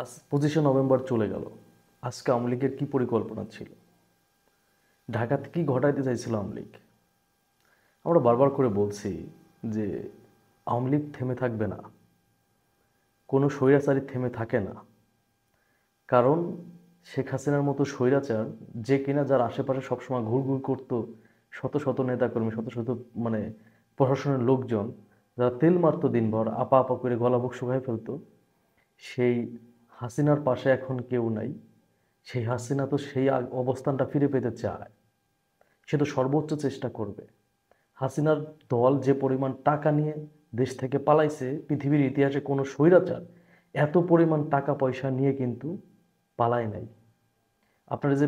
আজ 25শে নভেম্বর চলে গেল। আজকে আওয়ামী লীগের কী পরিকল্পনা ছিল? ঢাকাতে কী ঘটাইতে চাইছিল আওয়ামী লীগ? আমরা বারবার করে বলছি যে আওয়ামী লীগ থেমে থাকবে না, কোনো স্বৈরাচারী থেমে থাকে না। কারণ শেখ হাসিনার মতো স্বৈরাচার, যে কিনা যার আশেপাশে সবসময় ঘুরঘুর করতো, শত শত নেতাকর্মী, শত শত মানে প্রশাসনের লোকজন, যারা তেল মারতো দিনভর, আপা আপা করে গলা বুক শুকায় ফেলতো, সেই হাসিনার পাশে এখন কেউ নাই। সেই হাসিনা তো সেই অবস্থানটা ফিরে পেতে চায়। সে তো সর্বোচ্চ চেষ্টা করবে। হাসিনার দল যে পরিমাণ টাকা নিয়ে দেশ থেকে পালাইছে, পৃথিবীর ইতিহাসে কোনো স্বৈরাচার এত পরিমাণ টাকা পয়সা নিয়ে কিন্তু পালায় নাই। আপনার যে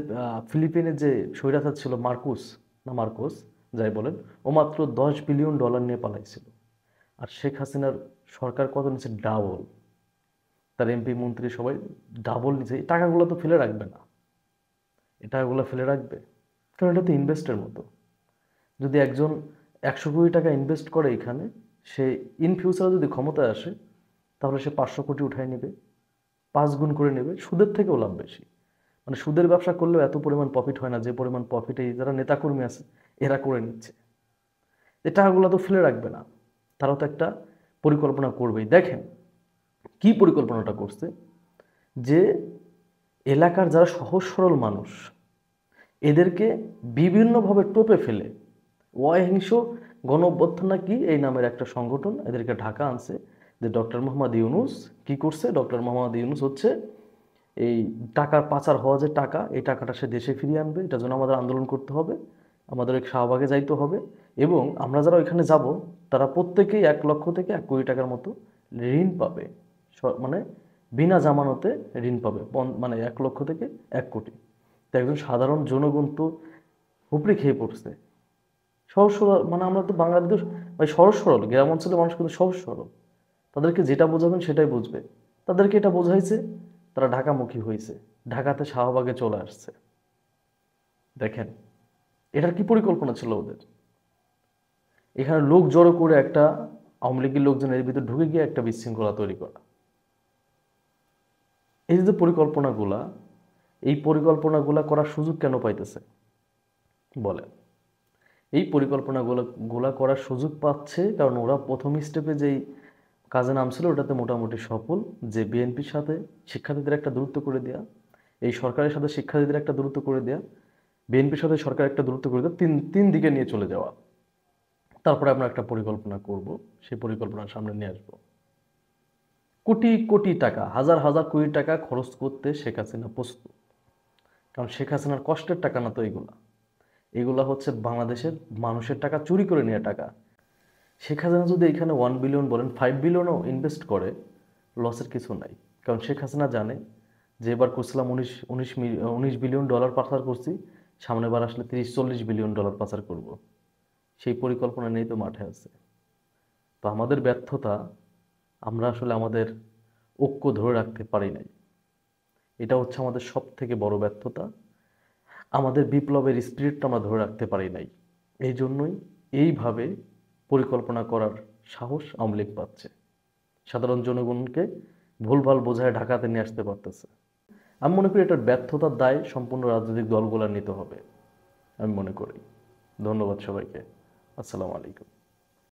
ফিলিপিনের যে স্বৈরাচার ছিল মার্কোস, যাই বলেন, ও মাত্র $10 বিলিয়ন নিয়ে পালাইছিল। আর শেখ হাসিনার সরকার কত নিচ্ছে? ডাবল। তার এমপি মন্ত্রী সবাই ডাবল নিচ্ছে। এই টাকাগুলো তো ফেলে রাখবে না। এই টাকাগুলো ফেলে রাখবে? কারণ এটা তো ইনভেস্টের মতো। যদি একজন 100 কোটি টাকা ইনভেস্ট করে এখানে, সে ইন ফিউচারে যদি ক্ষমতায় আসে, তাহলে সে 500 কোটি উঠায় নেবে, 5 গুণ করে নেবে, সুদের থেকেও লাভ বেশি। মানে সুদের ব্যবসা করলেও এত পরিমাণ প্রফিট হয় না যে পরিমাণ প্রফিট এই যারা নেতাকর্মী আছে এরা করে নিচ্ছে। এই টাকাগুলো তো ফেলে রাখবে না, তারাও তো একটা পরিকল্পনা করবেই। দেখেন কি পরিকল্পনাটা করছে, যে এলাকার যারা সহজ সরল মানুষ, এদেরকে বিভিন্নভাবে টোপে ফেলে অহিংস গণ অভ্যুত্থান না কি এই নামের একটা সংগঠন এদেরকে ঢাকা আনছে। যে ডক্টর মোহাম্মদ ইউনুস কি করছে? ডক্টর মোহাম্মদ ইউনুস হচ্ছে এই টাকার পাচার হওয়া যে টাকা, এই টাকাটা সে দেশে ফিরিয়ে আনবে। এটার জন্য আমাদের আন্দোলন করতে হবে, আমাদের এক শাহবাগে যাইতে হবে, এবং আমরা যারা ওইখানে যাব তারা প্রত্যেকেই 1 লক্ষ থেকে 1 কোটি টাকার মতো ঋণ পাবে। মানে বিনা জামানতে ঋণ পাবে, মানে 1 লক্ষ থেকে 1 কোটি। তো একজন সাধারণ জনগণ তো হুপড়ি খেয়ে পড়ছে। সহজ সরল, মানে আমরা তো বাংলাদেশ ভাই সহজ সরল, গ্রাম অঞ্চলের মানুষ কিন্তু সহজ সরল। তাদেরকে যেটা বোঝাবেন সেটাই বুঝবে। তাদেরকে এটা বোঝাইছে, তারা ঢাকামুখী হয়েছে, ঢাকাতে শাহবাগে চলে আসছে। দেখেন এটার কি পরিকল্পনা ছিল ওদের? এখানে লোক জড়ো করে একটা আওয়ামী লীগের লোকজন এর ভিতরে ঢুকে গিয়ে একটা বিশৃঙ্খলা তৈরি করা। এই যে পরিকল্পনাগুলা, এই পরিকল্পনাগুলা করার সুযোগ কেন পাইতেছে বলেন? এই পরিকল্পনাগুলো গুলা করার সুযোগ পাচ্ছে কারণ ওরা প্রথম স্টেপে যেই কাজে নামছিল ওটাতে মোটামুটি সফল। যে বিএনপির সাথে শিক্ষার্থীদের একটা দূরত্ব করে দেয়া, এই সরকারের সাথে শিক্ষার্থীদের একটা দূরত্ব করে দেয়া, বিএনপির সাথে সরকার একটা দূরত্ব করে দেওয়া, তিন তিন দিকে নিয়ে চলে যাওয়া। তারপরে আমরা একটা পরিকল্পনা করব, সেই পরিকল্পনার সামনে নিয়ে আসবো। কোটি কোটি টাকা, হাজার হাজার কোটি টাকা খরচ করতে শেখ হাসিনা প্রস্তুত। কারণ শেখ হাসিনার কষ্টের টাকা না তো এগুলা। এগুলা হচ্ছে বাংলাদেশের মানুষের টাকা, চুরি করে নেওয়া টাকা। শেখ হাসিনা যদি এখানে 1 বিলিয়ন বলেন, 5 বিলিয়নও ইনভেস্ট করে, লসের কিছু নাই। কারণ শেখ হাসিনা জানে যে এবার করছিলাম 19 বিলিয়ন ডলার পাচার করছি, সামনে বার আসলে 30-40 বিলিয়ন ডলার পাচার করব। সেই পরিকল্পনা নেই তো মাঠে আছে। তো আমাদের ব্যর্থতা, আমরা আসলে আমাদের ঐক্য ধরে রাখতে পারি নাই। এটা হচ্ছে আমাদের সব থেকে বড় ব্যর্থতা। আমাদের বিপ্লবের স্পিরিটটা আমরা ধরে রাখতে পারি নাই। এই জন্যই এইভাবে পরিকল্পনা করার সাহস আওয়ামী লীগ পাচ্ছে। সাধারণ জনগণকে ভুলভাল বোঝায় ঢাকাতে নিয়ে আসতে পারতেছে। আমি মনে করি এটার ব্যর্থতার দায় সম্পূর্ণ রাজনৈতিক দলগুলো নিতে হবে, আমি মনে করি। ধন্যবাদ সবাইকে। আসসালামু আলাইকুম।